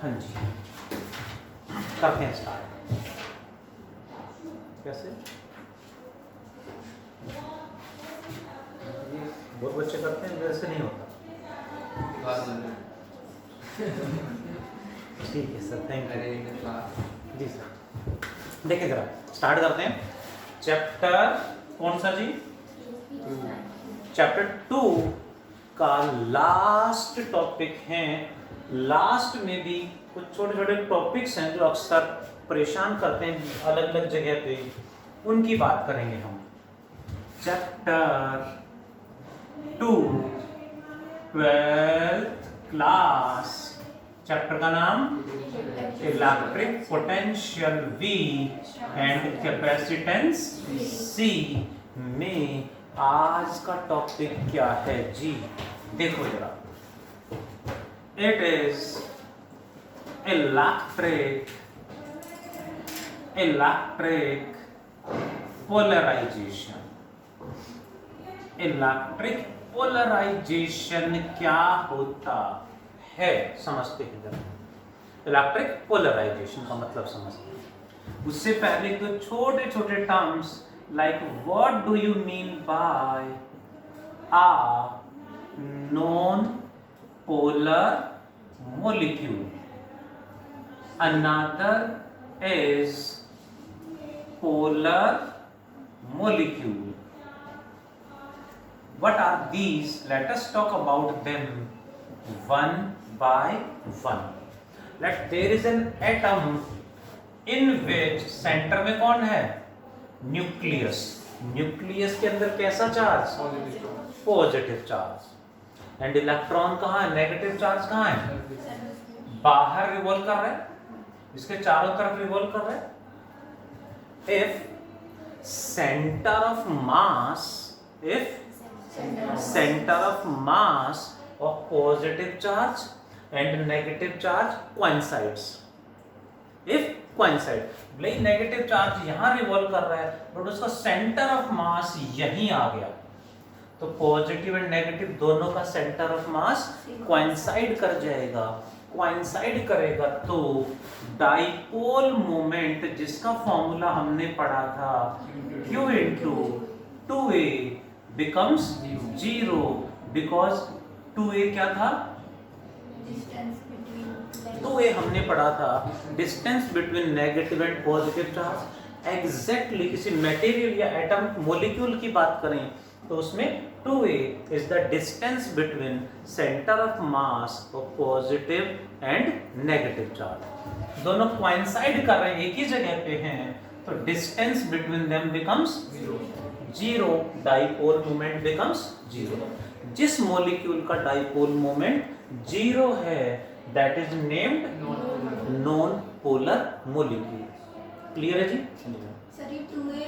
हाँ जी, करते हैं स्टार्ट। कैसे? बहुत बच्चे करते हैं, वैसे नहीं होता। ठीक है सर, थैंक यू जी सर। देखिए जरा स्टार्ट करते हैं। चैप्टर कौन सा जी? चैप्टर 2 का लास्ट टॉपिक है। लास्ट में भी कुछ छोटे छोटे टॉपिक्स हैं जो अक्सर परेशान करते हैं अलग अलग जगह पे, उनकी बात करेंगे हम। चैप्टर 2 12th क्लास, चैप्टर का नाम electric potential V and capacitance C में आज का टॉपिक क्या है जी? देखो जरा, it is electric polarization. Electric polarization क्या होता है समझते हैं जरा। इलेक्ट्रिक पोलराइजेशन का मतलब समझते हैं। उससे पहले तो छोटे छोटे terms like what do you mean by a non polar molecule, another is polar molecule. What are these? Let us talk about them one by one. There is an atom in which center में कौन है? Nucleus. Nucleus के अंदर कैसा charge? Positive charge. And electron कहाँ है? Negative charge कहाँ है? बाहर रिवॉल्व कर रहा है, इसके चारों तरफ रिवॉल्व कर रहा है। If centre of mass of positive charge and negative charge coincides, if coincide, भाई नेगेटिव चार्ज यहां रिवॉल्व कर रहा है बट उसका सेंटर ऑफ मास यहीं आ गया, तो पॉजिटिव एंड नेगेटिव दोनों का सेंटर ऑफ मास कोइंसाइड कर जाएगा। कोइंसाइड करेगा तो डाइपोल मोमेंट, जिसका फॉर्मूला हमने पढ़ा था Q into 2a becomes 0 because 2a क्या था? 2a हमने पढ़ा था distance between negative and positive charge. Exactly किसी मटेरियल या एटम मॉलिक्यूल की बात करें तो उसमें 2a is the distance between center of mass of positive and negative charge। दोनों coincide कर रहे हैं, एक ही जगह पे हैं, तो distance between them becomes 0, dipole moment becomes 0। जिस molecule का dipole moment 0 है that is named non-polar molecule। Clear है जी? सर ये 2a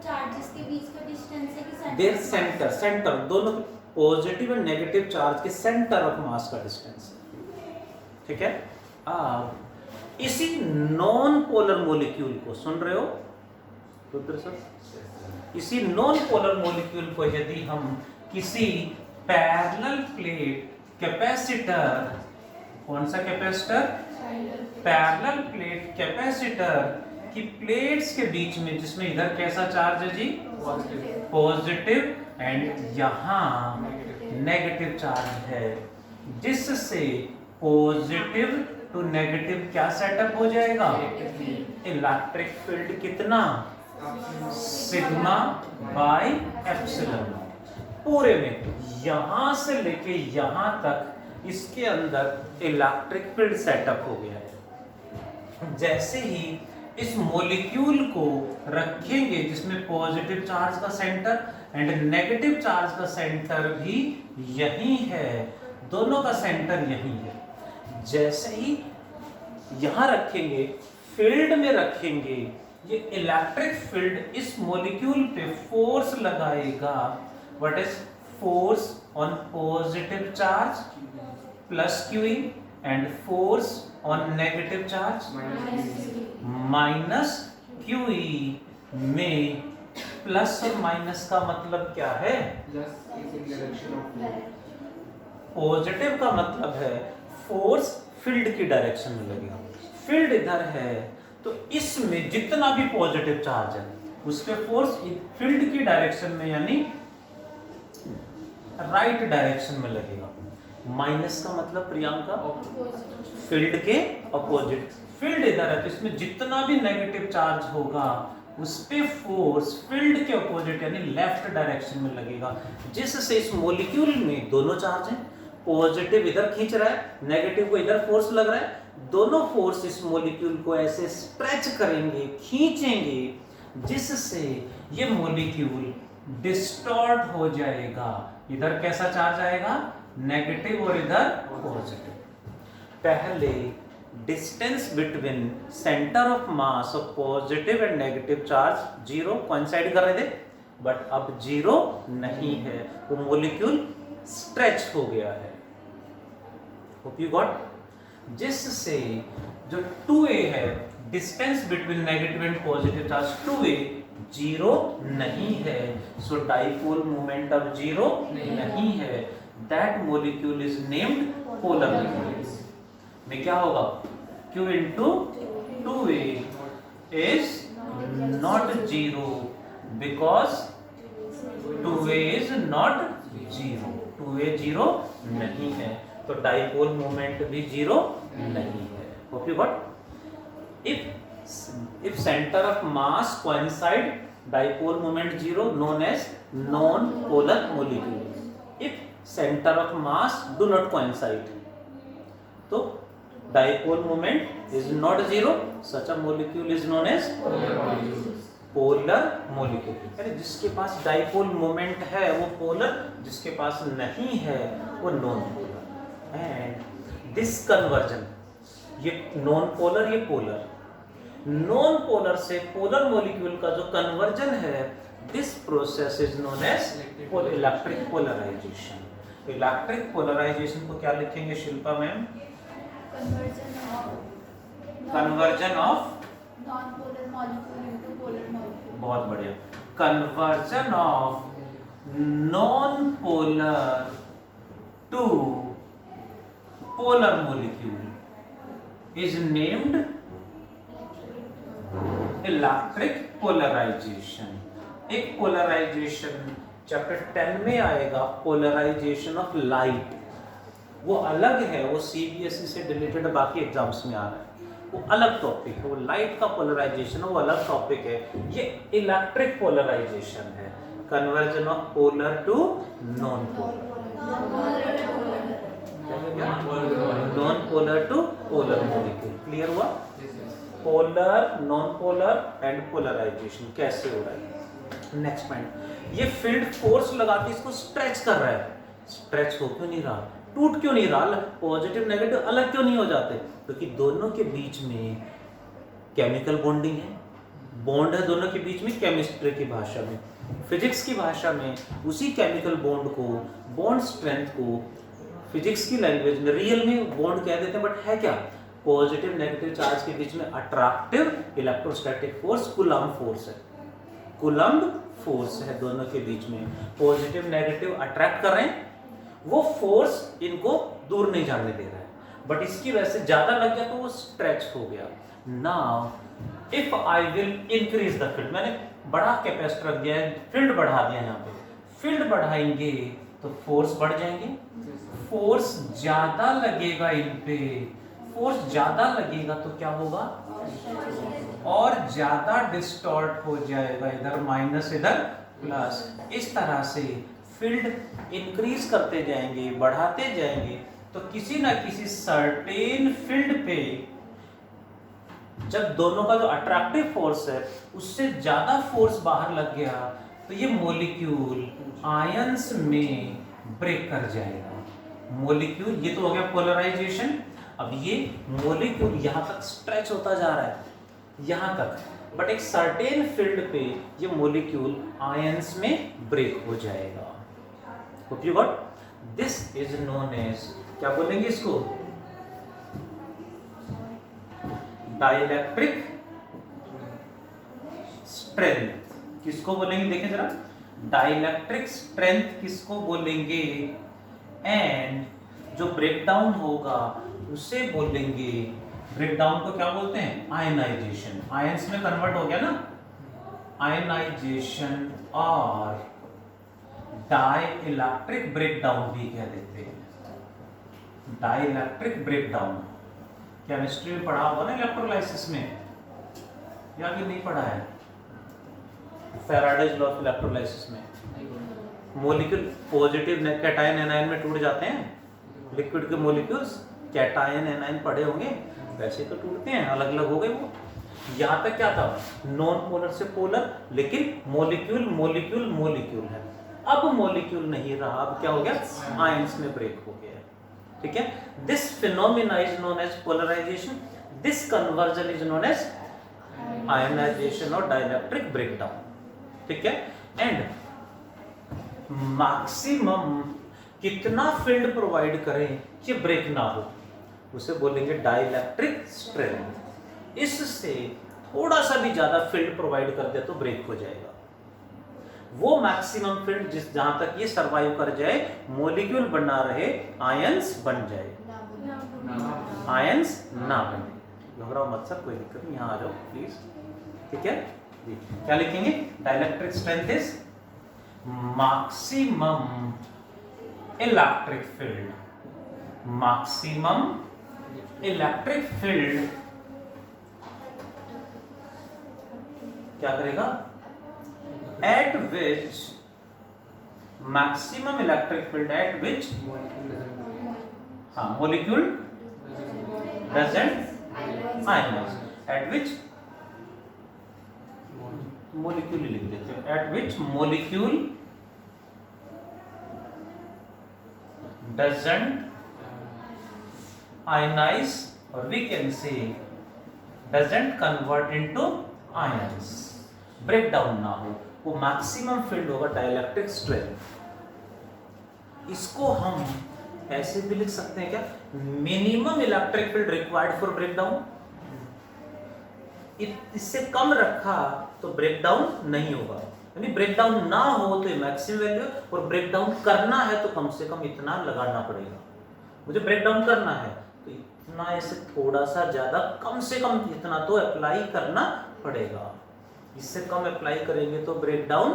चार्जेस के बीच का डिस्टेंस है कि देयर सेंटर दोनों पॉजिटिव और नेगेटिव चार्ज के सेंटर ऑफ मास का डिस्टेंस, ठीक है। आप इसी नॉन पोलर मॉलिक्यूल को सुन रहे हो रुद्र सर? इसी नॉन पोलर मॉलिक्यूल को यदि हम किसी पैरेलल प्लेट कैपेसिटर, कौन सा कैपेसिटर? पैरेलल प्लेट कैपेसिटर कि प्लेट्स के बीच में, जिसमें इधर कैसा चार्ज है जी? पॉजिटिव एंड यहाँ नेगेटिव चार्ज है, जिससे पॉजिटिव टू नेगेटिव क्या सेटअप हो जाएगा? इलेक्ट्रिक फील्ड कितना? Sigma by epsilon. पूरे में यहां से लेके यहां तक इसके अंदर इलेक्ट्रिक फील्ड सेटअप हो गया है। जैसे ही इस मॉलिक्यूल को रखेंगे जिसमें पॉजिटिव चार्ज का सेंटर एंड नेगेटिव चार्ज का सेंटर भी यही है, दोनों का सेंटर यही है, जैसे ही यहां रखेंगे, फील्ड में रखेंगे, ये इलेक्ट्रिक फील्ड इस मॉलिक्यूल पे फोर्स लगाएगा। What is force on positive charge plus queuing and force on negative charge minus QE में प्लस और माइनस का मतलब क्या है? पॉजिटिव का मतलब है फोर्स फील्ड की डायरेक्शन में लगेगा। फील्ड इधर है तो इसमें जितना भी पॉजिटिव चार्ज है उस पे फोर्स फील्ड की डायरेक्शन में यानी राइट डायरेक्शन में लगेगा। माइनस का मतलब प्रियंका फील्ड के अपोजिट। फील्ड इधर है तो इसमें जितना भी नेगेटिव चार्ज होगा उस पे फोर्स फील्ड के अपोजिट यानी लेफ्ट डायरेक्शन में लगेगा, जिससे इस मॉलिक्यूल में दोनों चार्ज हैं, पॉजिटिव इधर खींच रहा है, नेगेटिव को इधर फोर्स लग रहा है, दोनों फोर्स इस मॉलिक्यूल को ऐसे स्ट्रेच करेंगे, खींचेंगे, जिससे ये मॉलिक्यूल डिस्टॉर्ट हो जाएगा। इधर कैसा चार्ज आएगा? नेगेटिव और इधर पॉजिटिव। पहले distance between centre of mass of positive and negative charge zero coincide कर रहे थे, बट अब जीरो नहीं है, वो मॉलिक्यूल स्ट्रेच हो गया है। Hope you got? जिससे जो 2a है, distance between negative and positive charge 2a zero नहीं है, सो डाइपोल मोमेंट अब जीरो नहीं है। That molecule is named polar molecule. में क्या होगा? Q into 2a is not zero because 2a is not zero. 2a zero नहीं है तो डाइपोल मोमेंट भी जीरो नहीं है। Hope you got? If center of mass coincide, dipole moment zero, known as non-polar molecule. If center of mass do not coincide, तो dipole moment is not zero, such a molecule is known as polar molecule। यानी जिसके पास dipole moment है वो polar, जिसके पास नहीं है वो non polar। and this conversion, ये non polar ये polar, non polar से polar molecule का जो conversion है, this process is known as electric polarization। Electric polarization को क्या लिखेंगे Shilpa ma'am? Conversion of non polar molecule into polar molecule. बहुत बढ़िया। Conversion of non polar to polar molecule is named electric polarization. एक polarization chapter 10 में आएगा, polarisation of light. वो अलग है, वो सीबीएसई से रिलेटेड बाकी एग्जाम्स में आ रहा है, वो अलग टॉपिक है। वो लाइट का पोलराइजेशन है, वो अलग टॉपिक है। ये इलेक्ट्रिक पोलराइजेशन है, conversion of polar to non polar, non polar to polar molecule. Clear हुआ? Polar, non polar and polarisation कैसे हो रहा है। नेक्स्ट पॉइंट, ये फील्ड फोर्स लगा के इसको स्ट्रेच कर रहा है। स्ट्रेच हो क्यों नहीं रहा? टूट क्यों नहीं रहा? पॉजिटिव नेगेटिव अलग क्यों नहीं हो जाते? क्योंकि दोनों के बीच में केमिकल बॉन्डिंग है, बॉन्ड है दोनों के बीच में। केमिस्ट्री की भाषा में, फिजिक्स की भाषा में उसी केमिकल बॉन्ड को, बॉन्ड स्ट्रेंथ को फिजिक्स की लैंग्वेज में रियल में बॉन्ड कह देते हैं, बट है क्या? पॉजिटिव नेगेटिव चार्ज के बीच में attractive electrostatic force coulomb force है। कूलम्ब फोर्स है दोनों के बीच में। पॉजिटिव नेगेटिव अट्रैक्ट कर रहे हैं, वो फोर्स इनको दूर नहीं जाने दे रहा है, बट इसकी वजह से ज्यादा लग गया तो वो स्ट्रेच हो गया। Now if I will increase the field, मैंने बड़ा कैपेसिटर रख दिया है, फील्ड बढ़ा दिया यहाँ पे, फील्ड बढ़ाएंगे तो फोर्स बढ़ जाएंगे, फोर्स ज्यादा लगेगा इन पे, फोर्स ज्यादा लगेगा तो क्या होगा? और ज्यादा डिस्टॉर्ट हो जाएगा, इधर माइनस इधर प्लस। इस तरह से फील्ड इंक्रीज करते जाएंगे, बढ़ाते जाएंगे, तो किसी ना किसी सर्टेन फील्ड पे जब दोनों का जो अट्रैक्टिव फोर्स है उससे ज्यादा फोर्स बाहर लग गया तो ये मॉलिक्यूल आयंस में ब्रेक कर जाएगा। मॉलिक्यूल, ये तो हो गया पोलराइजेशन। अब ये मॉलिक्यूल यहां तक स्ट्रेच होता जा रहा है, यहां तक, बट एक सर्टेन फील्ड पे ये मॉलिक्यूल आयंस में ब्रेक हो जाएगा। Hope you got? This is known as, क्या बोलेंगे इसको? Dielectric strength. किसको बोलेंगे? देखें जरा, डाइलेक्ट्रिक स्ट्रेंथ किसको बोलेंगे? एंड जो ब्रेकडाउन होगा उसे बोलेंगे, ब्रेक डाउन को क्या बोलते हैं? आयनाइजेशन। आयंस में कन्वर्ट हो गया ना, आयनाइजेशन और डाई इलेक्ट्रिक ब्रेकडाउन भी कह देते हैं। डाई इलेक्ट्रिक ब्रेकडाउन केमिस्ट्री में पढ़ा होगा ना इलेक्ट्रोलाइसिस में, या कि नहीं पढ़ा है? फैराडेज लॉ ऑफ इलेक्ट्रोलाइसिस में मॉलिक्यूल पॉजिटिव कैटायन एनायन में टूट जाते हैं, लिक्विड के मॉलिक्यूल्स कैटायन एनायन पड़े होंगे वैसे तो टूटते हैं, अलग अलग हो गए वो। यहाँ तक क्या था? नॉन पोलर से पोलर, लेकिन मॉलिक्यूल मॉलिक्यूल मॉलिक्यूल है। अब मॉलिक्यूल नहीं रहा, अब क्या हो गया? आयंस में ब्रेक हो गया। ठीक है, this phenomena is known as polarization, this conversion is known as ionization और डाइलेक्ट्रिक ब्रेकडाउन। ठीक है, एंड मैक्सिमम कितना फील्ड प्रोवाइड करें कि ब्रेक ना हो, उसे बोलेंगे डाइलेक्ट्रिक स्ट्रेंथ। इससे थोड़ा सा भी ज्यादा फील्ड प्रोवाइड कर दे तो ब्रेक हो जाएगा। वो मैक्सिमम फील्ड जिस जहां तक ये सरवाइव कर जाए, मॉलिक्यूल बना रहे, आयंस बन जाए, आयंस ना बने। घबराओ मत सर, कोई दिक्कत नहीं, यहाँ आ जाओ प्लीज। ठीक है जी, क्या लिखेंगे? Dielectric strength is maximum electric field, maximum electric field क्या करेगा? At which maximum electric field at which molecule doesn't ionize, at which molecule लिख देते हैं, at which molecule doesn't ionize, और we can say doesn't convert into ions, break down ना हो, वो maximum field होगा डाइलेक्ट्रिक स्ट्रेंथ। इसको हम ऐसे भी लिख सकते हैं क्या? Minimum electric field required for breakdown. इससे कम रखा तो ब्रेकडाउन नहीं होगा, यानी ब्रेकडाउन ना हो तो ये मैक्सिमम वैल्यू, और ब्रेकडाउन करना है तो कम से कम इतना लगाना पड़ेगा। मुझे ब्रेकडाउन करना है तो इतना, ऐसे थोड़ा सा ज्यादा, कम से कम इतना तो अप्लाई करना पड़ेगा। इससे कम अप्लाई करेंगे तो ब्रेकडाउन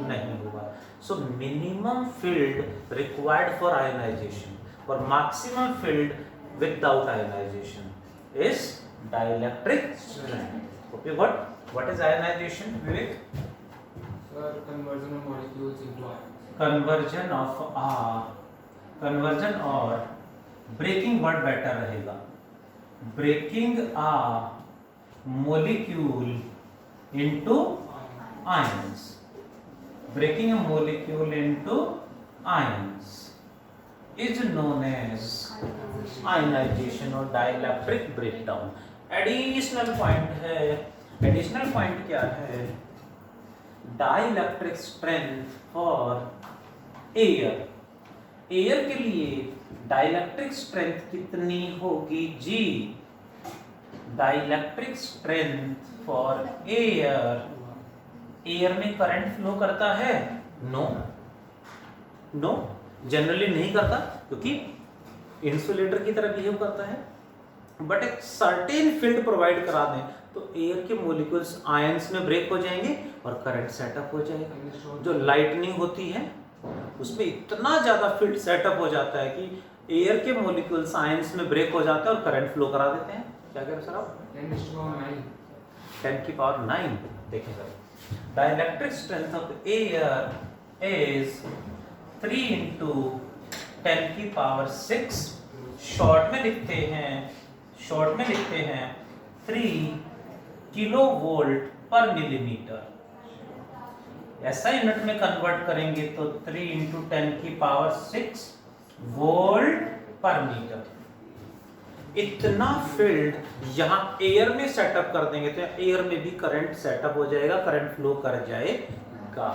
नहीं होगा। So minimum field required for ionization और maximum field without ionization is dielectric strength. Okay, what is ionization, Vivek? Sir, conversion of molecules into ions. conversion और ब्रेकिंग वर्ड बेटर रहेगा, breaking a molecule into ions, breaking a molecule into ions is known as ionization और dielectric breakdown। Additional point है, additional point क्या है? Dielectric strength for air, air के लिए dielectric strength कितनी होगी जी? Dielectric strength for air, air में करंट फ्लो करता है? नो, नो, जनरली नहीं करता, क्योंकि इंसुलेटर की तरह बिहेव करता है। बट एक सर्टेन फील्ड प्रोवाइड करा दें तो एयर के मॉलिक्यूल्स आयंस में ब्रेक हो जाएंगे और करंट सेटअप हो जाएगा। जो लाइटनिंग होती है उसमें इतना ज्यादा फील्ड सेटअप हो जाता है कि एयर के मॉलिक्यूल्स आयंस में ब्रेक हो जाते हैं और करंट फ्लो करा देते हैं। क्या कह रहे सर आप? 10 की पावर 9। देखें sir, dielectric strength of air is 3 into 10 की पावर 6। शॉर्ट में लिखते हैं 3 किलो वोल्ट पर मिलीमीटर। ऐसा यूनिट में कन्वर्ट करेंगे तो 3 into 10 की पावर 6 वोल्ट पर मीटर। इतना फील्ड यहां एयर में सेटअप कर देंगे तो एयर में भी करंट सेटअप हो जाएगा, करंट फ्लो कर जाएगा।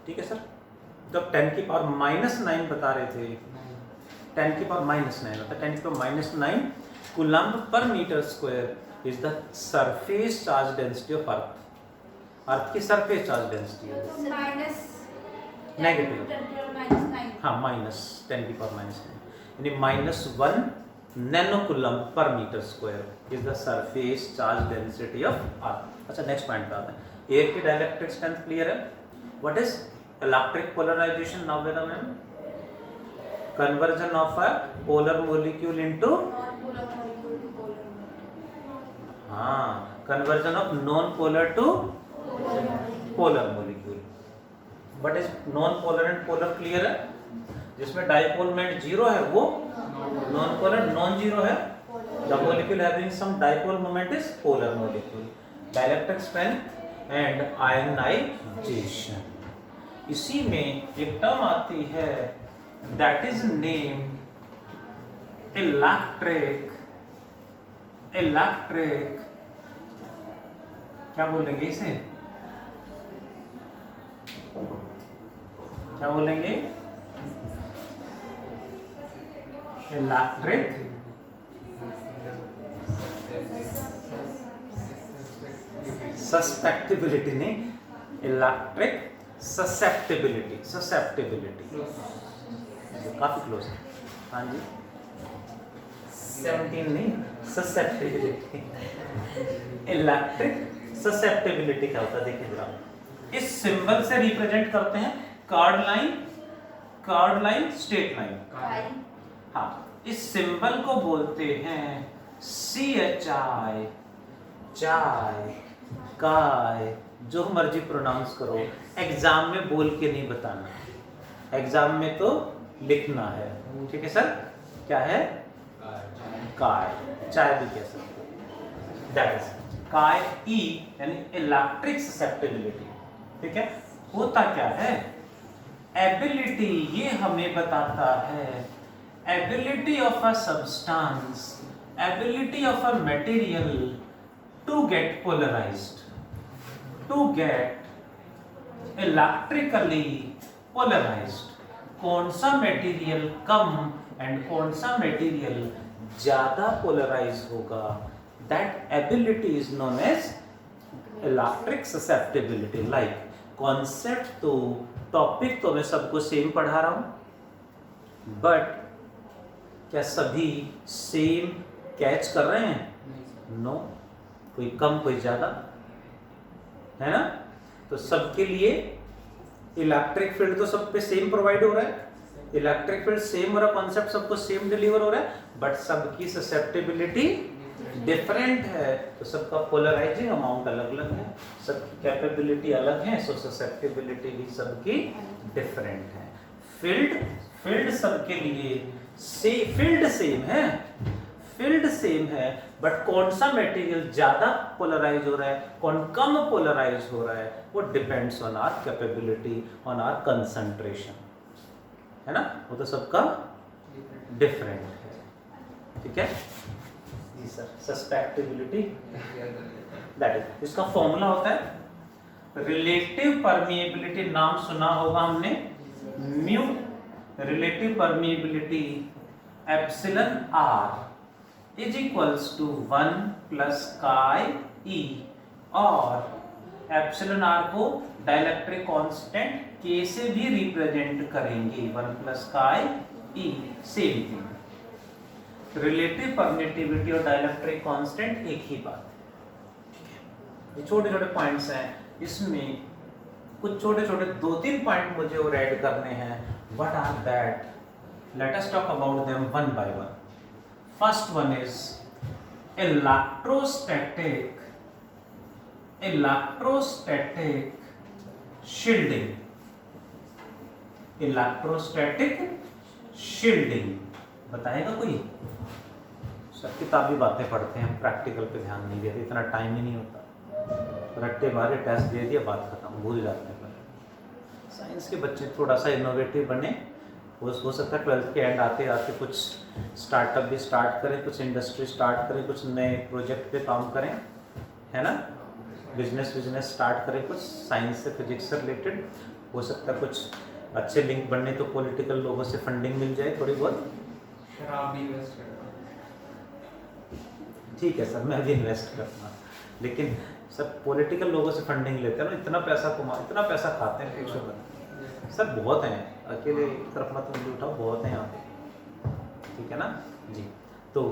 ठीक है सर, जब 10 की पावर -9 बता रहे थे, 10 की पावर -9 होता है, 10 की power -9 coulomb per metre square is the surface charge density of earth. Earth की सरफेस चार्ज डेंसिटी है नेगेटिव, हाँ, -10 की पावर -9। यानी -1 nanocoulomb per metre square is the surface charge density of earth. अच्छा नेक्स्ट पॉइंट पे आते हैं। Air की डाइलेक्ट्रिक स्ट्रेंथ क्लियर है। What is electric polarization? Now Veda ma'am, conversion of a polar molecule into, non-polar molecule to polar molecule. हाँ, conversion of non polar to Polar molecule. Polar molecule. What is non polar and polar clear है? जिसमें dipole moment 0 है वो non polar, non zero है the molecule having some dipole moment is polar molecule. Dielectric strength and ionization. इसी में एक term आती है दैट इज नेम्ड इलेक्ट्रिक क्या बोलेंगे इसे? क्या बोलेंगे? इलेक्ट्रिक सस्पेक्टिबिलिटी नहीं, इलेक्ट्रिक ससेप्टिबिलिटी। काफी क्लोज है। हाँ जी, 17 नहीं, ससेप्टिबिलिटी। इलेक्ट्रिक ससेप्टिबिलिटी क्या होता है देखिए जरा। इस सिंबल से रिप्रेजेंट करते हैं कार्ड लाइन, स्ट्रेट लाइन। हाँ, इस सिंबल को बोलते हैं CHI, चाय, काय, जो मर्जी प्रोनाउंस करो। एग्जाम में बोल के नहीं बताना, एग्जाम में तो लिखना है। ठीक है सर? क्या है? काय, चाय भी कह सकते हो। दैट इज काय ई यानी इलेक्ट्रिक ससेप्टिबिलिटी। ठीक है? होता क्या है? एबिलिटी, ये हमें बताता है ability of a substance, ability of a material to get polarized, to get electrically polarized। कौन सा मटेरियल कम एंड कौन सा मटेरियल ज्यादा पोलराइज होगा, that ability is known as electric susceptibility। like concept तो, टॉपिक तो मैं सबको सेम पढ़ा रहा हूं, बट क्या सभी सेम कैच कर रहे हैं? नो, कोई कम कोई ज्यादा, है ना? तो सबके लिए इलेक्ट्रिक फील्ड तो सब पे सेम प्रोवाइड हो रहा है, इलेक्ट्रिक फील्ड सेम हो रहा है, कॉन्सेप्ट सबको सेम डिलीवर हो रहा है, बट सबकी ससेप्टिबिलिटी डिफरेंट है। तो सबका पोलराइजिंग अमाउंट अलग अलग है, सबकी कैपेबिलिटी अलग है, सो ससेप्टिबिलिटी भी सबकी डिफरेंट है। फील्ड सबके लिए फील्ड सेम है, बट कौन सा मटेरियल ज्यादा पोलराइज हो रहा है, कौन कम पोलराइज हो रहा है, वो depends on our capability, on our concentration, है ना? वो तो सबका डिफरेंट है। ठीक है जी सर। सस्पेक्टिबिलिटी दैट इज, इसका फॉर्मूला होता है रिलेटिव परमिएबिलिटी। नाम सुना होगा हमने, mu relative permeability epsilon r is equals to 1 plus chi e, और एप्सिलॉन आर को डाइलेक्ट्रिक कांस्टेंट के से भी रिप्रेजेंट करेंगे, 1 plus chi e, same thing. Relative permittivity और डाइलेक्ट्रिक कांस्टेंट एक ही बात है। ये छोटे छोटे पॉइंट्स हैं, इसमें कुछ छोटे छोटे 2-3 पॉइंट मुझे और ऐड करने हैं। What are that? Let us talk about them one by one. First one is electrostatic shielding। Electrostatic shielding बताएगा कोई? सब किताबी बातें पढ़ते हैं, प्रैक्टिकल पे ध्यान नहीं देते, इतना टाइम ही नहीं होता। रट्टे मारे, टेस्ट दे दिया, बात खत्म, भूल जाते हैं। साइंस के बच्चे थोड़ा सा इनोवेटिव बने, हो सकता है 12th के एंड आते आते कुछ स्टार्टअप भी स्टार्ट करें, कुछ इंडस्ट्री स्टार्ट करें, कुछ नए प्रोजेक्ट पे काम करें, है ना? बिजनेस स्टार्ट करें, कुछ साइंस से फिजिक्स से रिलेटेड। हो सकता है कुछ अच्छे लिंक बनने तो पॉलिटिकल लोगों से फंडिंग मिल जाए थोड़ी बहुत। शराब भी इन्वेस्ट करता ठीक है सर, मैं भी इन्वेस्ट करता, लेकिन सब पॉलिटिकल लोगों से फंडिंग लेते हैं ना, इतना इतना पैसा खाते हैं फिर सर, बहुत हैं, अकेले एक तरफ मत उंगली उठाओ, बहुत हैं यहाँ पे। ना जी। तो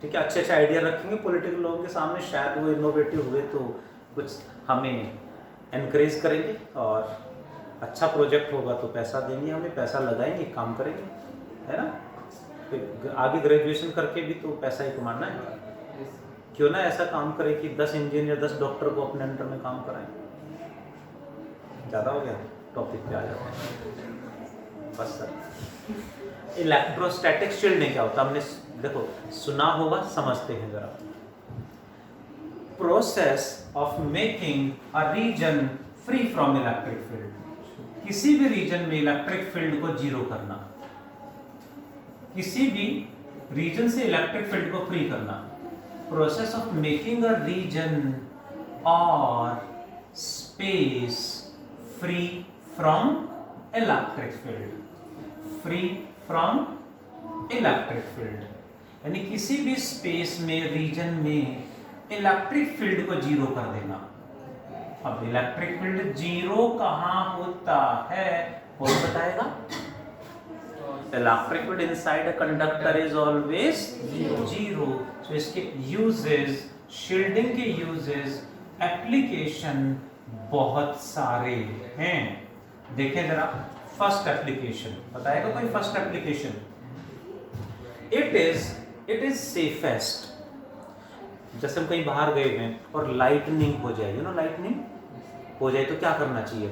ठीक है, अच्छे अच्छे आइडिया रखेंगे पॉलिटिकल लोगों के सामने, शायद वो इनोवेटिव हुए तो कुछ हमें एनकरेज करेंगे, और अच्छा प्रोजेक्ट होगा तो पैसा देंगे, हमें पैसा लगाएंगे, काम करेंगे, है ना। फिर आगे ग्रेजुएशन करके भी तो पैसा ही कमाना है, क्यों ना ऐसा काम करें कि 10 इंजीनियर 10 डॉक्टर को अपने अंडर में काम कराएं। ज़्यादा हो गया, टॉपिक पे आ जाते हैं बस सर। इलेक्ट्रोस्टैटिक शील्डिंग क्या होता है, हमने देखो सुना होगा, समझते हैं जरा। Process of making a region free from electric field, किसी भी रीजन में इलेक्ट्रिक फील्ड को जीरो करना, किसी भी रीजन से इलेक्ट्रिक फील्ड को फ्री करना। Process of making a region और space free from electric field, free from electric field, यानी किसी भी स्पेस में रीजन में इलेक्ट्रिक फील्ड को जीरो कर देना। अब इलेक्ट्रिक फील्ड जीरो कहां होता है, कौन बताएगा? Electric field inside a conductor is always zero. So इसके यूजेस, शील्डिंग के यूजेस, एप्लीकेशन बहुत सारे हैं। देखें जरा, फर्स्ट एप्लीकेशन बताएगा कोई? First application, it is safest. जैसे हम कहीं बाहर गए हैं और लाइटनिंग हो जाए, लाइटनिंग हो जाए तो क्या करना चाहिए?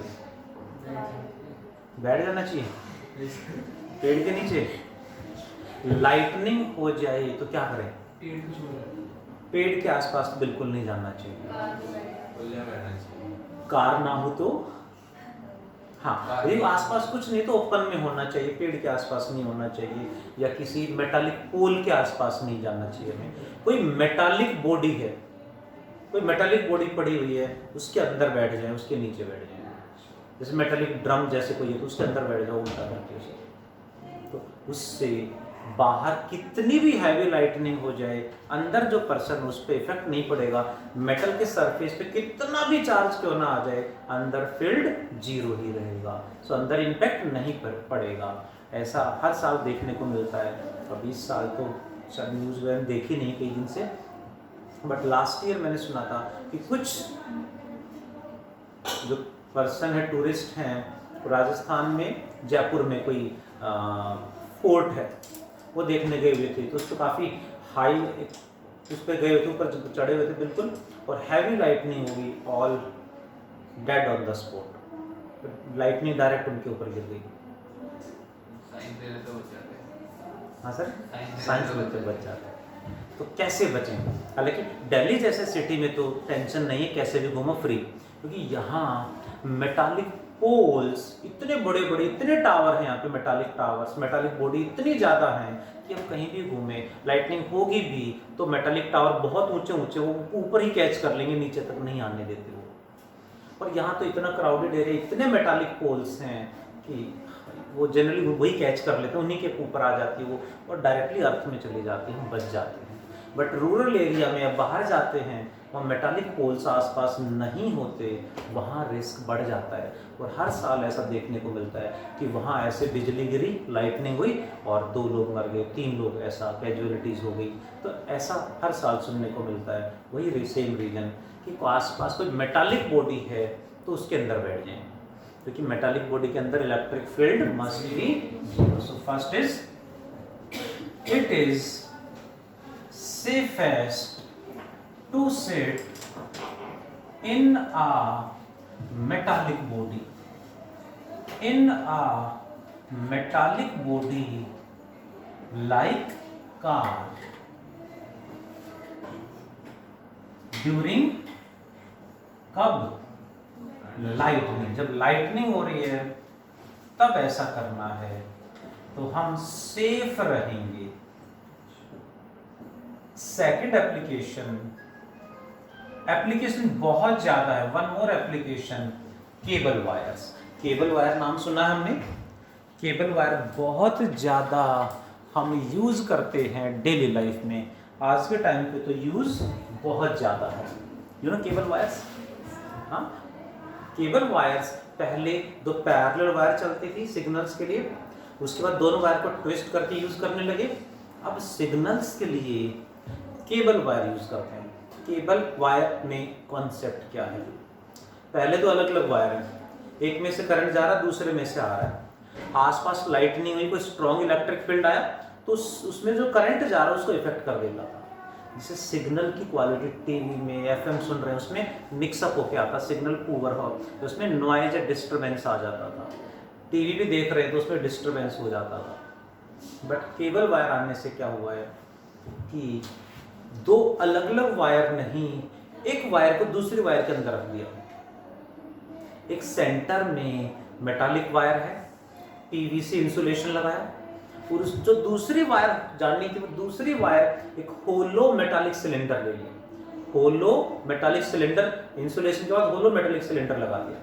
बैठ जाना चाहिए पेड़ के नीचे। लाइटनिंग हो जाए तो क्या करें? पेड़ के आसपास बिल्कुल नहीं जाना चाहिए। कार ना हो तो हाँ, यदि आसपास कुछ नहीं तो ओपन में होना चाहिए, पेड़ के आसपास नहीं होना चाहिए, या किसी मेटालिक पोल के आसपास नहीं जाना चाहिए हमें। कोई मेटालिक बॉडी है, कोई मेटालिक बॉडी पड़ी हुई है, उसके अंदर बैठ जाए, उसके नीचे बैठ जाए। जैसे मेटालिक ड्रम जैसे कोई है तो उसके अंदर बैठ जाओ उल्टा करके उसे, तो उससे बाहर कितनी भी हैवी लाइटनिंग हो जाए, अंदर जो पर्सन उस पर इफेक्ट नहीं पड़ेगा। मेटल के सरफेस पे कितना भी चार्ज क्यों ना आ जाए, अंदर फील्ड जीरो ही रहेगा। सो अंदर इम्पैक्ट नहीं पड़ेगा। ऐसा हर साल देखने को मिलता है। अब इस साल तो शायद न्यूज़ मैंने देखी नहीं कई दिन से, बट लास्ट ईयर मैंने सुना था कि कुछ जो पर्सन है, टूरिस्ट हैं, राजस्थान में जयपुर में कोई फोर्ट है, वो देखने गए हुए थे। तो उसको काफ़ी हाई उस पर गए थे, ऊपर चढ़े हुए थे बिल्कुल, और हैवी लाइटनिंग होगी, all dead on the spot. Lightning direct उनके ऊपर गिर गई। हाँ सर, साइंस में तो बच जाते हैं। तो कैसे बचें? हालांकि दिल्ली जैसे सिटी में तो टेंशन नहीं है, कैसे भी घूमो फ्री, क्योंकि यहाँ मेटालिक पोल्स इतने बड़े बड़े, इतने टावर हैं यहाँ पे, मेटालिक टावर्स, मेटालिक बॉडी इतनी ज़्यादा हैं कि हम कहीं भी घूमें, लाइटनिंग होगी भी तो मेटालिक टावर बहुत ऊंचे ऊंचे, वो ऊपर ही कैच कर लेंगे, नीचे तक नहीं आने देते वो। और यहाँ तो इतना क्राउडेड एरिया, इतने मेटालिक पोल्स हैं कि वो जनरली वही कैच कर लेते हैं, उन्हीं के ऊपर आ जाती है वो, और डायरेक्टली अर्थ में चली जाती है, बच जाते हैं। बट रूरल एरिया में अब बाहर जाते हैं, वहाँ मेटालिक पोल्स आसपास नहीं होते, वहाँ रिस्क बढ़ जाता है। और हर साल ऐसा देखने को मिलता है कि वहाँ ऐसे बिजली गिरी, लाइटनिंग हुई और 2 लोग मर गए, 3 लोग, ऐसा कैजुअलिटीज़ हो गई। तो ऐसा हर साल सुनने को मिलता है। वही सेम रीजन कि आसपास कोई मेटालिक बॉडी है तो उसके अंदर बैठ जाएं, क्योंकि मेटालिक बॉडी के अंदर electric field must be zero. So first is, it is safest to sit in a metallic body, in a metallic body like car during कब? लाइटनिंग। जब लाइटनिंग हो रही है तब ऐसा करना है, तो हम सेफ रहेंगे। सेकेंड एप्लीकेशन बहुत ज्यादा है। One more application, cable wires. Cable wire नाम सुना है हमने? केबल वायर बहुत ज्यादा हम यूज करते हैं डेली लाइफ में। आज के टाइम पे तो यूज बहुत ज्यादा है। केबल वायर्स, हाँ, केबल वायर्स पहले 2 पैरेलल वायर चलती थी सिग्नल्स के लिए, उसके बाद दोनों वायर को ट्विस्ट करके यूज करने लगे। अब सिग्नल्स के लिए केबल वायर यूज करते हैं। केबल वायर में कॉन्सेप्ट क्या है? पहले तो अलग अलग वायर है, एक में से करंट जा रहा है, दूसरे में से आ रहा है। आसपास लाइटनिंग हुई, कोई स्ट्रॉन्ग इलेक्ट्रिक फील्ड आया तो उसमें जो करंट जा रहा है उसको इफेक्ट कर देता था। जिससे सिग्नल की क्वालिटी टीवी में एफएम सुन रहे हैं उसमें मिक्सअप होके आता, सिग्नल पुअर हो तो उसमें नॉइज या डिस्टर्बेंस आ जाता था। टीवी भी देख रहे हैं तो उसमें डिस्टर्बेंस हो जाता था। बट केबल वायर आने से क्या हुआ है कि दो अलग अलग वायर नहीं, एक वायर को दूसरी वायर के अंदर रख दिया। एक सेंटर में मेटालिक वायर है, पीवीसी इंसुलेशन लगाया, और उस जो दूसरी वायर जाननी थी वो दूसरी वायर एक होलो मेटालिक सिलेंडर ले लिया। होलो मेटालिक सिलेंडर, इंसुलेशन के बाद होलो मेटालिक सिलेंडर लगा दिया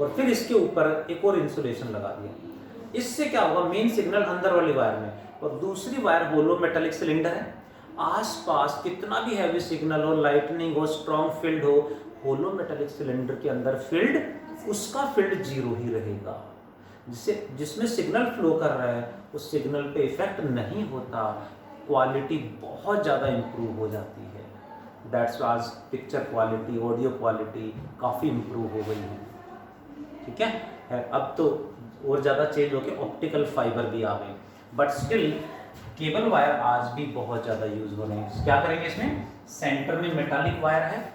और फिर इसके ऊपर एक और इंसुलेशन लगा दिया। इससे क्या होगा, मेन सिग्नल अंदर वाली वायर में और दूसरी वायर होलो मेटालिक सिलेंडर है। आसपास कितना भी हैवी सिग्नल हो, लाइटनिंग हो, स्ट्रॉन्ग फील्ड हो, होलो मेटालिक सिलेंडर के अंदर फील्ड, उसका फील्ड जीरो ही रहेगा। जिसमें सिग्नल फ्लो कर रहा है उस सिग्नल पे इफेक्ट नहीं होता, क्वालिटी बहुत ज़्यादा इम्प्रूव हो जाती है। That's was picture quality, audio quality काफ़ी इम्प्रूव हो गई है। ठीक है, अब तो और ज़्यादा चेंज होके ऑप्टिकल फाइबर भी आ गए, बट स्टिल केबल वायर आज भी बहुत ज़्यादा यूज हो रहे हैं। क्या करेंगे, इसमें सेंटर में मेटालिक वायर है,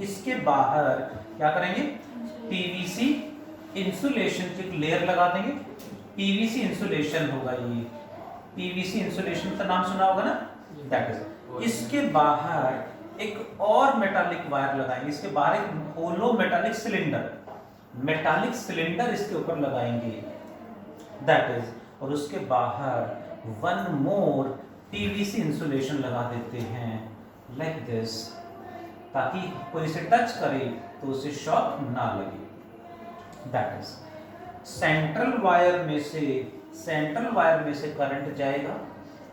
इसके बाहर क्या करेंगे, पीवीसी इंसुलेशन की एक लेयर लगा देंगे। पीवीसी इंसुलेशन होगा, ये पीवीसी इंसुलेशन का नाम सुना होगा ना, दैट इज। इसके बाहर एक और मेटालिक वायर लगाएंगे, इसके बाहर एक होलो मेटालिक सिलेंडर इसके ऊपर लगाएंगे, दैट इज। और उसके बाहर वन मोर पीवीसी इंसुलेशन लगा देते हैं लाइक दिस, ताकि कोई इसे टच करे तो उसे शॉक ना लगे। दैट इज सेंट्रल वायर में से करंट जाएगा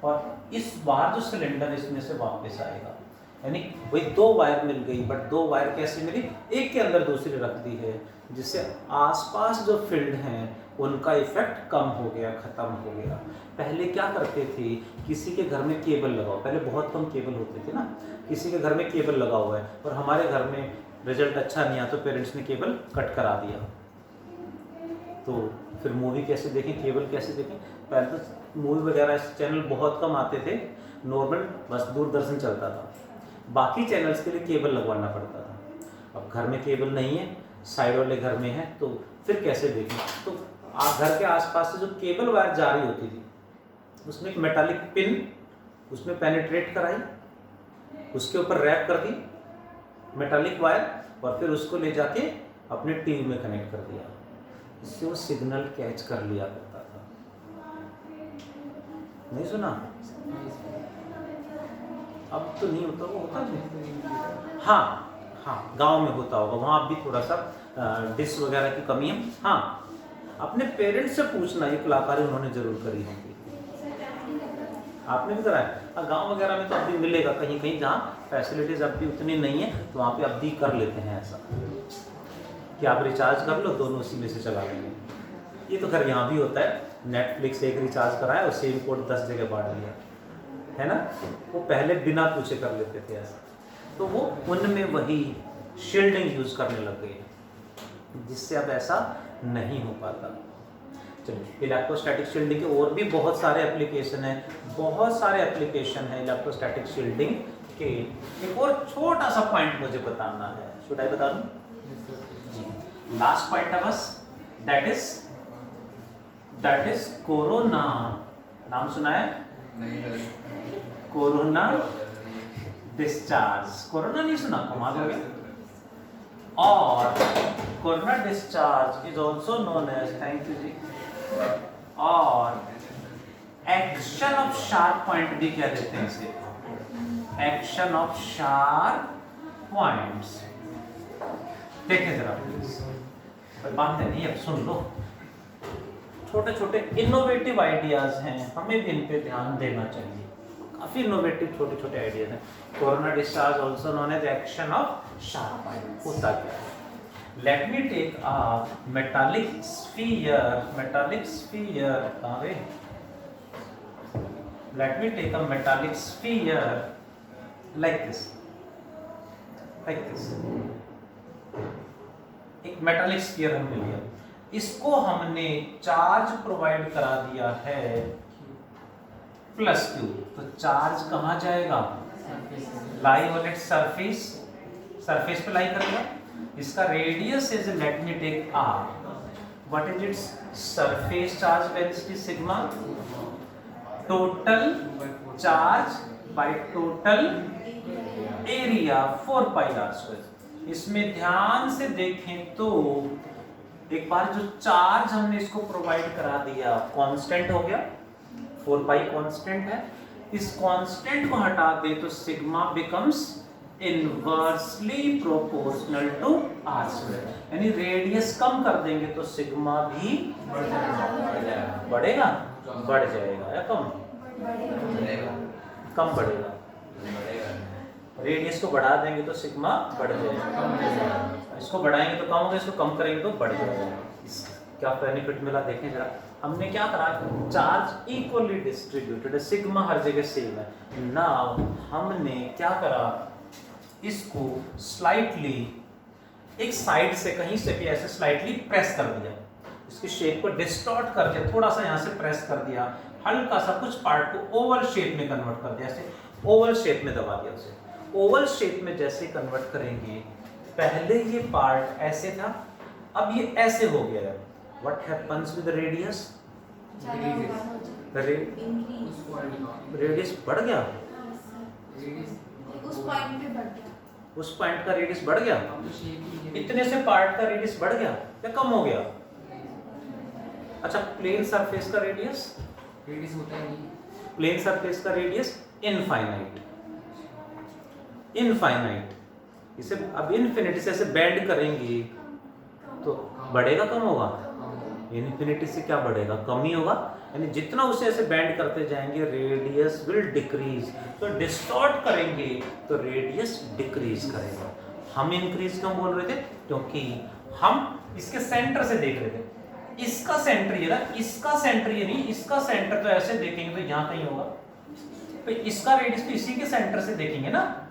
और इस बार जो सिलेंडर इसमें से वापस आएगा। यानी वही दो वायर मिल गई, बट दो वायर कैसे मिली, एक के अंदर दूसरी रख दी है, जिससे आसपास जो फील्ड हैं उनका इफेक्ट कम हो गया, खत्म हो गया। पहले क्या करते थे, किसी के घर में केबल लगाओ, पहले बहुत कम केबल होते थे ना, किसी के घर में केबल लगा हुआ है और हमारे घर में रिजल्ट अच्छा नहीं आया तो पेरेंट्स ने केबल कट करा दिया, तो फिर मूवी कैसे देखें, केबल कैसे देखें। पहले तो मूवी वगैरह चैनल बहुत कम आते थे, नॉर्मल बस दूरदर्शन चलता था, बाकी चैनल्स के लिए केबल लगवाना पड़ता था। अब घर में केबल नहीं है, साइड वाले घर में है, तो फिर कैसे देखें। तो घर के आसपास से जो केबल वायर जा रही होती थी उसमें एक मेटालिक पिन उसमें पेनिट्रेट कराई, उसके ऊपर रैप कर दी मेटालिक वायर, और फिर उसको ले जाके अपने टीवी में कनेक्ट कर दिया। इससे वो सिग्नल कैच कर लिया करता था। नहीं सुना? अब तो नहीं होता, वो होता नहीं। हाँ, गांव में होता होगा, वहाँ भी थोड़ा सा डिश वगैरह की कमी है। हाँ, अपने पेरेंट्स से पूछना, ये कलाकारी उन्होंने जरूर करी होगी। आपने भी कराया? गांव वगैरह में तो अब भी मिलेगा कहीं कहीं, जहाँ फैसिलिटीज अब भी उतनी नहीं है, तो वहाँ पे अब भी कर लेते हैं ऐसा कि आप रिचार्ज कर लो, दोनों उसी में से चला लेंगे। ये तो खैर यहाँ भी होता है, नेटफ्लिक्स एक रिचार्ज कराया और सेम कोड 10 जगह बांट लिया, है ना। वो पहले बिना पूछे कर लेते थे ऐसा, तो वो उनमें वही शील्डिंग यूज करने लग गए, जिससे अब ऐसा नहीं हो पाता। चलिए, इलेक्ट्रोस्टैटिक शील्डिंग के और भी बहुत सारे एप्लीकेशन हैं, इलेक्ट्रोस्टैटिक शील्डिंग के। एक और छोटा सा पॉइंट मुझे बताना है, शुड आई बता दूं? लास्ट पॉइंट है बस, दैट इज कोरोना। नाम सुना है? Corona discharge. कोरोना नहीं सुना? कमाल हो गया। और corona discharge is also known as, thank you जी, और एक्शन ऑफ शार्प पॉइंट भी कह देते हैं इसे, एक्शन ऑफ शार्प पॉइंट्स। देखें जरा प्लीज, बातें नहीं, अब सुन लो। छोटे छोटे इनोवेटिव आइडियाज हैं, हमें भी इन पे ध्यान देना चाहिए। काफी इनोवेटिव छोटे छोटे आइडियाज हैं। Corona discharge also known as action of sharp point. होता क्या है? Let me take a metallic sphere. कहाँ गए? Let me take a metallic sphere like this. एक मेटालिक स्फीयर हमने लिया, इसको हमने चार्ज प्रोवाइड करा दिया है प्लस क्यू, तो चार्ज कहाँ जाएगा? लाई ऑन इट्स सरफेस पे लाई करेगा। इसका radius is, let me take R, what is its surface charge density sigma, total charge by total area 4 pi R square. इसमें ध्यान से देखें तो एक बार जो चार्ज हमने इसको प्रोवाइड करा दिया कांस्टेंट हो गया, 4 पाई कांस्टेंट है, इस कांस्टेंट को हटा दे तो sigma becomes inversely proportional to R square, यानी रेडियस कम कर देंगे तो सिग्मा भी बढ़ेगा, बढ़ जाएगा या कम बढ़ेगा। रेडियस को बढ़ा देंगे तो सिग्मा बढ़ जाएगा, इसको बढ़ाएंगे तो कम होगा, इसको कम करेंगे तो बढ़ जाएगा। क्या बेनिफिट मिला देखें जरा। हमने क्या करा, चार्ज इक्वली डिस्ट्रीब्यूटेड है, सिग्मा हर जगह सेम है। नाउ हमने क्या करा, इसको स्लाइटली एक साइड से कहीं से भी ऐसे स्लाइटली प्रेस कर दिया, इसकी शेप को डिस्टॉर्ट कर दिया, थोड़ा सा यहाँ से प्रेस कर दिया, हल्का सा कुछ पार्ट को ओवल शेप में कन्वर्ट कर दिया, ऐसे ओवल शेप में दबा दिया उसे। ओवल शेप में जैसे कन्वर्ट करेंगे, पहले ये पार्ट ऐसे था, अब ये ऐसे हो गया है। What happens with radius? Radius बढ़ गया, उस पॉइंट का रेडियस बढ़ गया, इतने से पार्ट का रेडियस बढ़ गया या कम हो गया? अच्छा, प्लेन सरफेस का रेडियस होता है नहीं, प्लेन सरफेस का रेडियस इनफाइनाइट, इसे अब इन्फिनिटी से ऐसे बेंड करेंगे तो बढ़ेगा कम होगा? इन्फिनिटी से क्या बढ़ेगा? कम ही होगा, यानी जितना उसे ऐसे बेंड करते जाएंगे रेडियस विल डिक्रीज, तो डिस्टॉर्ट करेंगे तो रेडियस डिक्रीज करेगा। हम इंक्रीज क्यों बोल रहे थे? क्योंकि हम इसके सेंटर से देख रहे थे, इसका सेंटर ये ना, इसका सेंटर ये नहीं, इसका सेंटर तो ऐसे देखेंगे तो यहाँ कहीं होगा, तो इसका रेडियस तो इसी के सेंटर से देखेंगे ना,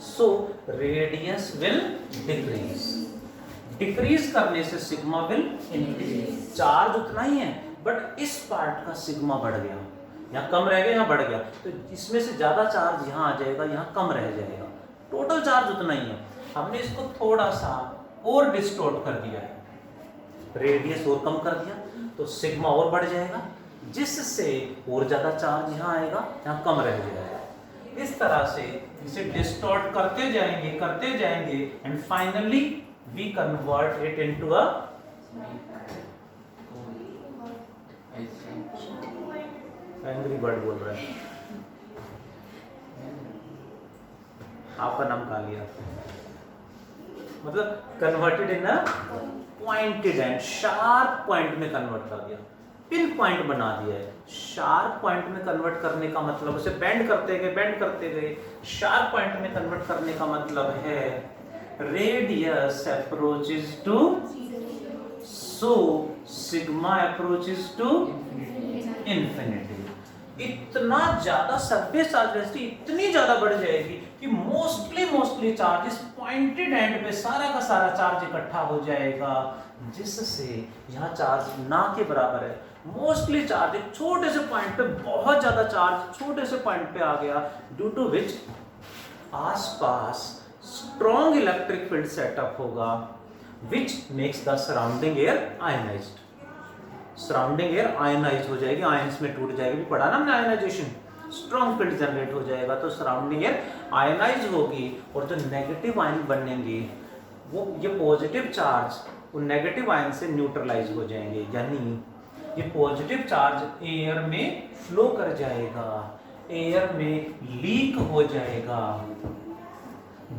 सो रेडियस विल डिक्रीज करने से सिग्मा विल इंक्रीज। चार्ज उतना ही है बट इस पार्ट का सिग्मा बढ़ गया, यहाँ कम रह गया, यहाँ बढ़ गया, तो इसमें से ज्यादा चार्ज यहाँ आ जाएगा, यहाँ कम रह जाएगा, टोटल चार्ज उतना ही है। हमने इसको थोड़ा सा और डिस्टॉर्ट कर दिया है, रेडियस और कम कर दिया तो सिग्मा और बढ़ जाएगा, जिससे और ज्यादा चार्ज यहाँ आएगा, यहाँ कम रह जाएगा। इस तरह से इसे डिस्टॉर्ट करते जाएंगे and finally we convert it into a angry bird बोल रहा है, आपका नाम कहा लिया, मतलब converted in a pointed and sharp point में कन्वर्ट कर दिया, पिन पॉइंट बना दिया है। शार्प पॉइंट में कन्वर्ट करने का मतलब उसे बेंड करते गए, शार्प पॉइंट में कन्वर्ट करने का मतलब है radius approaches to, so sigma approaches to infinity. इतना ज्यादा सरफेस चार्ज डेंसिटी इतनी ज्यादा बढ़ जाएगी कि मोस्टली चार्जेस पॉइंटेड एंड पे सारा का सारा चार्ज इकट्ठा हो जाएगा, जिससे यहाँ चार्ज ना के बराबर है। मोस्टली चार्ज एक छोटे से पॉइंट पे, बहुत ज्यादा चार्ज छोटे से पॉइंट पे आ गया, ड्यू टू विच आसपास स्ट्रॉन्ग इलेक्ट्रिक फील्ड सेटअप होगा, which makes the surrounding air ionized. Surrounding air ionize हो जाएगी, आयंस में टूट जाएगी, पढ़ा ना हमने आयनाइजेशन, स्ट्रॉन्ग फील्ड जनरेट हो जाएगा तो सराउंडिंग एयर आयनाइज होगी, और जो नेगेटिव आयन बनेंगे वो ये पॉजिटिव चार्ज वो नेगेटिव आयन से न्यूट्रलाइज हो जाएंगे, यानी ये पॉजिटिव चार्ज एयर में फ्लो कर जाएगा, एयर में लीक हो जाएगा।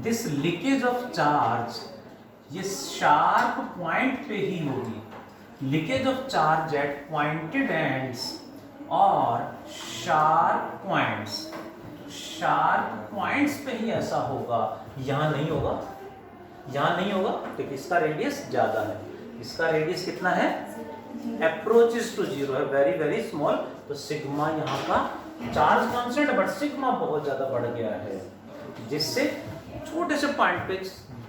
दिस लीकेज ऑफ चार्ज ये शार्प पॉइंट पे ही होगी, leakage of charge at pointed ends और शार्प पॉइंट्स पे ही ऐसा होगा, यहां नहीं होगा। यहाँ नहीं होगा क्योंकि इसका रेडियस ज्यादा है। इसका रेडियस कितना है? अप्रोचेस टू जीरो है, वेरी वेरी स्मॉल। तो सिग्मा यहाँ का चार्ज कांस्टेंट बट सिग्मा बहुत ज्यादा बढ़ गया है, जिससे छोटे से पॉइंट पे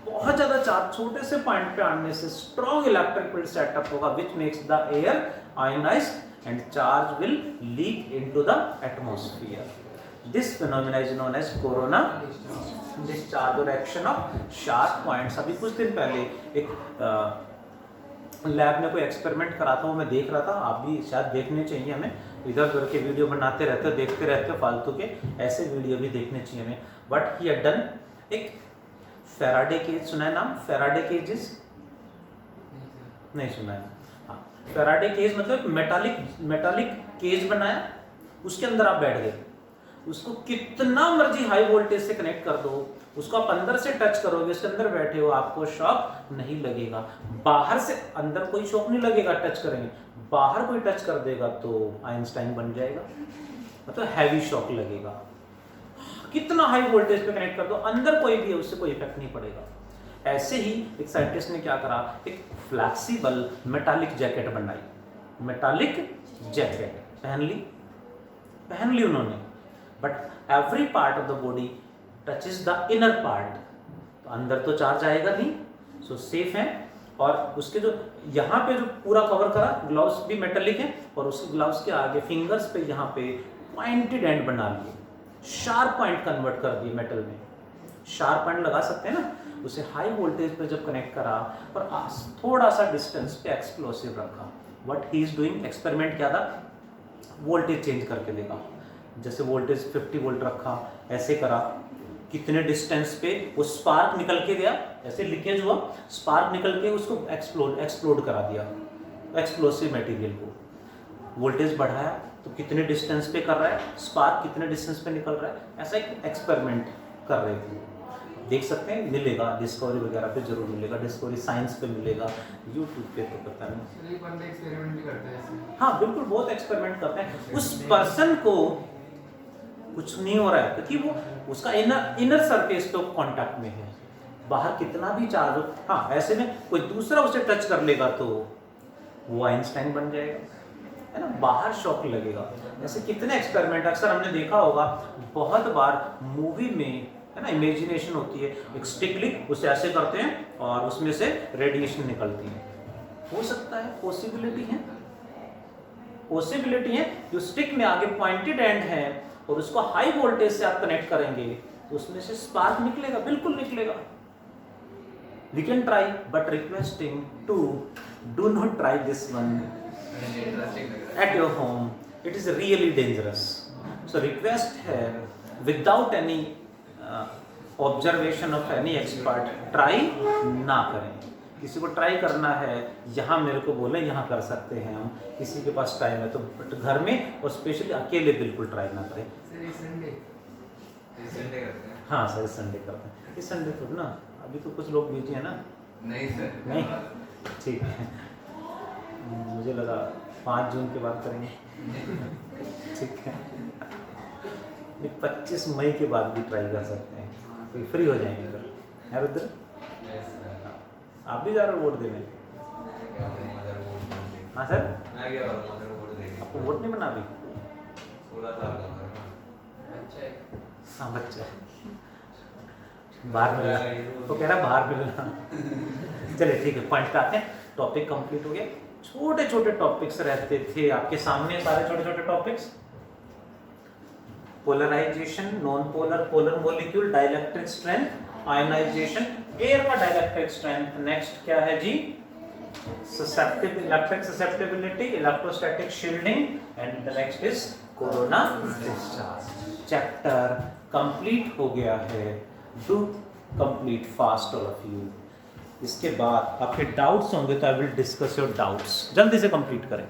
बहुत ज्यादा चार्ज छोटे से पॉइंट पे आने से स्ट्रॉन्ग इलेक्ट्रिक फील्ड सेटअप होगा, which makes the air ionized and charge will leak into the atmosphere. This phenomena is known as corona discharge और एक्शन ऑफ शार्प पॉइंट्स। अभी कुछ दिन पहले एक लैब में कोई एक्सपेरिमेंट करा था, वो मैं देख रहा था, आप भी शायद देखने चाहिए हमें। इधर उधर के वीडियो बनाते रहते हो, देखते रहते हो फालतू के, ऐसे वीडियो भी देखने चाहिए हमें। बट ही हैड डन एक फैराडे केज, सुना है नाम? फैराडे केजेस नहीं सुना है? हाँ, फैराडे केज मतलब मेटालिक केज बनाया, उसके अंदर आप बैठ गए, उसको कितना मर्जी हाई वोल्टेज से कनेक्ट कर दो, उसको आप अंदर से टच करोगे, उसके अंदर बैठे हो, आपको शॉक नहीं लगेगा। बाहर से अंदर कोई शॉक नहीं लगेगा, टच करेंगे, बाहर कोई टच कर देगा तो आइंस्टाइन बन जाएगा, मतलब हैवी शॉक लगेगा। कितना हाई वोल्टेज पे कनेक्ट कर दो, अंदर कोई भी है, उससे कोई इफेक्ट नहीं पड़ेगा। ऐसे ही एक साइंटिस्ट ने क्या करा, एक फ्लेक्सिबल मेटालिक जैकेट बनाई, मेटालिक जैकेट पहन ली उन्होंने, but every part of the body touches the inner part, तो अंदर तो चार्ज आएगा नहीं, सो सेफ है। और उसके जो यहाँ पे जो पूरा कवर करा, ग्लव्स भी मेटालिक है, और उसके ग्लव्स के आगे फिंगर्स पे यहाँ पे पॉइंटेड एंड बना लिए, शार्प पॉइंट कन्वर्ट कर दिए मेटल में। शार्प पॉइंट लगा सकते हैं ना, उसे हाई वोल्टेज पे जब कनेक्ट करा और थोड़ा सा डिस्टेंस पे एक्सप्लोसिव रखा। What he is doing, experiment क्या था, वोल्टेज चेंज करके देखा। जैसे वोल्टेज 50 वोल्ट रखा, ऐसे करा, कितने डिस्टेंस पे वो स्पार्क निकल के गया, ऐसे लीकेज हुआ, स्पार्क निकल के उसको एक्सप्लोड करा दिया, एक्सप्लोसिव मटेरियल को। वोल्टेज बढ़ाया तो कितने डिस्टेंस पे कर रहा है, स्पार्क कितने डिस्टेंस पे निकल रहा है, ऐसा एक एक्सपेरिमेंट कर रहे थे। देख सकते हैं, मिलेगा डिस्कवरी वगैरह पे जरूर मिलेगा, डिस्कवरी साइंस पे मिलेगा, यूट्यूब पे तो पता नहीं। एक्सपेरिमेंट भी करते हैं। हाँ बिल्कुल, बहुत एक्सपेरिमेंट करते हैं। उस पर्सन को कुछ नहीं हो रहा है क्योंकि वो उसका इनर सरफेस तो कांटेक्ट में है, बाहर कितना भी चार्ज हो, हाँ ऐसे में कोई दूसरा उसे टच कर लेगा तो वो आइंस्टाइन बन जाएगा, है ना, बाहर शॉक लगेगा। ऐसे कितने एक्सपेरिमेंट अक्सर हमने देखा होगा, बहुत बार मूवी में, है ना, इमेजिनेशन होती है, एक स्टिक लिक उसे ऐसे करते हैं और उसमें से रेडिएशन निकलती है। हो सकता है, पॉसिबिलिटी है जो स्टिक में आगे पॉइंटेड एंड है और उसको हाई वोल्टेज से आप कनेक्ट करेंगे तो उसमें से स्पार्क निकलेगा, बिल्कुल निकलेगा। We can try but requesting to do not try this one at your home, it is really dangerous. So request है, without any observation of any expert try ना करें। किसी को ट्राई करना है, यहाँ मेरे को बोले यहाँ कर सकते हैं हम, किसी के पास टाइम है तो, बट घर में और स्पेशली अकेले बिल्कुल ट्राई ना करें। संडे करते हैं। हाँ सर, संडे करते हैं, इस संडे तो ना, अभी तो कुछ लोग बिजी है ना। नहीं सर, नहीं, ठीक है, मुझे लगा 5 जून के बाद करेंगे। ठीक है, 25 मई के बाद भी ट्राई कर सकते हैं, कोई फ्री हो जाएंगे सर, है रुद्र? आप भी जा रहे हो वोट देने? हाँ सर, आपको वोट नहीं बना अभी? हाँ बच्चा बाहर मिलना, तो कह रहा बाहर मिलना। चलिए ठीक है, पॉइंट पे आते हैं, टॉपिक कंप्लीट हो गया। छोटे छोटे टॉपिक्स रहते थे आपके सामने, सारे छोटे छोटे topics, polarization, non polar, polar molecule, dielectric strength, ionization, air का डाइलेक्ट्रिक स्ट्रेंथ। नेक्स्ट क्या है जी, electric susceptibility, electrostatic shielding, and the next is corona discharge. Chapter complete हो गया है, do complete fast all of you. इसके बाद आपके डाउट्स होंगे तो I will discuss your doubts, जल्दी से कंप्लीट करें।